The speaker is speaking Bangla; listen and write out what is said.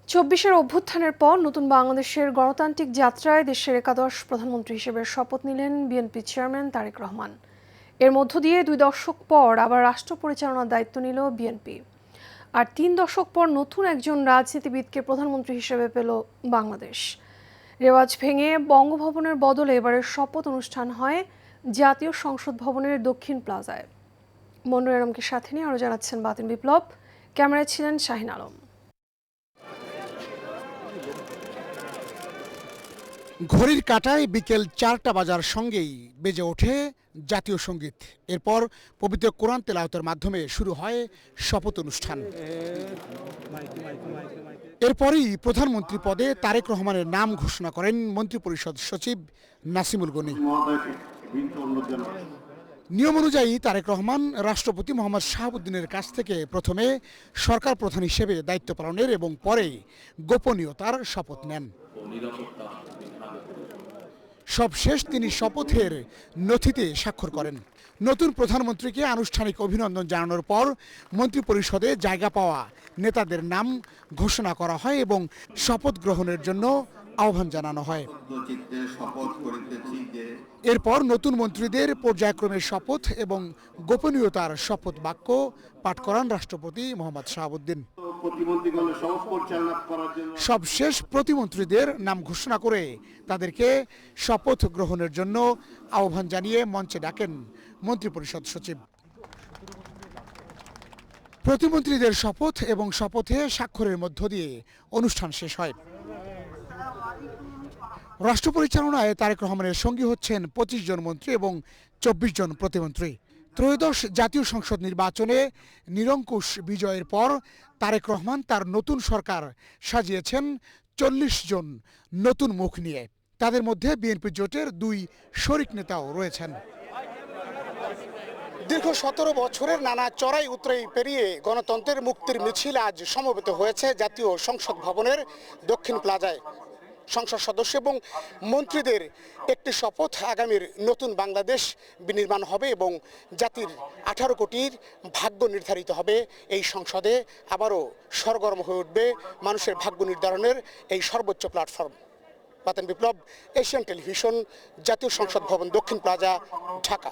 চব্বিশের অভ্যুত্থানের পর নতুন বাংলাদেশের গণতান্ত্রিক যাত্রায় দেশের একাদশ প্রধানমন্ত্রী হিসেবে শপথ নিলেন বিএনপি চেয়ারম্যান তারেক রহমান। এর মধ্য দিয়ে 2 দশক পর আবার রাষ্ট্র পরিচালনার দায়িত্ব নিল বিএনপি। আর 3 দশক পর নতুন একজন রাজনীতিবিদকে প্রধানমন্ত্রী হিসেবে পেল বাংলাদেশ। রেওয়াজ ভেঙে বঙ্গভবনের বদলে এবারের শপথ অনুষ্ঠান হয় জাতীয় সংসদ ভবনের দক্ষিণ প্লাজায়। মনোয়ার আলমকে সাথে নিয়ে আরও জানাচ্ছেন বাতিন বিপ্লব। ক্যামেরায় ছিলেন শাহিন আলম। ঘড়ির কাঁটায় বিকেল 4টা বাজার সঙ্গেই বেজে ওঠে জাতীয় সঙ্গীত। এরপর পবিত্র কোরআন তেলাওয়াতের মাধ্যমে শুরু হয় শপথ অনুষ্ঠান। এরপরই প্রধানমন্ত্রী পদে তারেক রহমানের নাম ঘোষণা করেন মন্ত্রিপরিষদ সচিব নাসিমুল গনি। নিয়ম অনুযায়ী তারেক রহমান রাষ্ট্রপতি মোহাম্মদ শাহাবুদ্দিনের কাছ থেকে প্রথমে সরকার প্রধান হিসেবে দায়িত্ব পালনের এবং পরে গোপনীয়তার শপথ নেন। সবশেষ তিনি শপথের নথিতে স্বাক্ষর করেন। নতুন প্রধানমন্ত্রীকে আনুষ্ঠানিক অভিনন্দন জানানোর পর মন্ত্রিপরিষদে জায়গা পাওয়া নেতাদের নাম ঘোষণা করা হয় এবং শপথ গ্রহণের জন্য আহ্বান জানানো হয়। এরপর নতুন মন্ত্রীদের পর্যায়ক্রমে শপথ এবং গোপনীয়তার শপথ বাক্য পাঠ করান রাষ্ট্রপতি মোহাম্মদ শাহাবুদ্দিন। সবশেষ প্রতিমন্ত্রীদের নাম ঘোষণা করে তাদেরকে শপথ গ্রহণের জন্য আহ্বান জানিয়ে মঞ্চে ডাকেন মন্ত্রিপরিষদ সচিব। প্রতিমন্ত্রীদের শপথ এবং শপথে স্বাক্ষরের মধ্য দিয়ে অনুষ্ঠান শেষ হয়। রাষ্ট্র পরিচালনায় তারেক রহমানের সঙ্গী হচ্ছেন 25 জন মন্ত্রী এবং 24 জন প্রতিমন্ত্রী। ত্রয়োদশ জাতীয় সংসদ নির্বাচনে নিরঙ্কুশ বিজয়ের পর তারেক রহমান তার নতুন সরকার সাজিয়েছেন 40 জন নতুন মুখ নিয়ে। তাদের মধ্যে বিএনপি জোটের 2 শরিক নেতাও রয়েছেন। দীর্ঘ 17 বছরের নানা চড়াই উতরাই পেরিয়ে গণতন্ত্রের মুক্তির মিছিল আজ সমবেত হয়েছে জাতীয় সংসদ ভবনের দক্ষিণ প্লাজায়। সংসদ সদস্য এবং মন্ত্রীদের একটি শপথ, আগামীর নতুন বাংলাদেশ বিনির্মাণ হবে এবং জাতির 18 কোটির ভাগ্য নির্ধারিত হবে। এই সংসদে আবারও সরগরম হয়ে উঠবে মানুষের ভাগ্য নির্ধারণের এই সর্বোচ্চ প্ল্যাটফর্ম। বাতিন বিপ্লব, এশিয়ান টেলিভিশন, জাতীয় সংসদ ভবন দক্ষিণ প্লাজা, ঢাকা।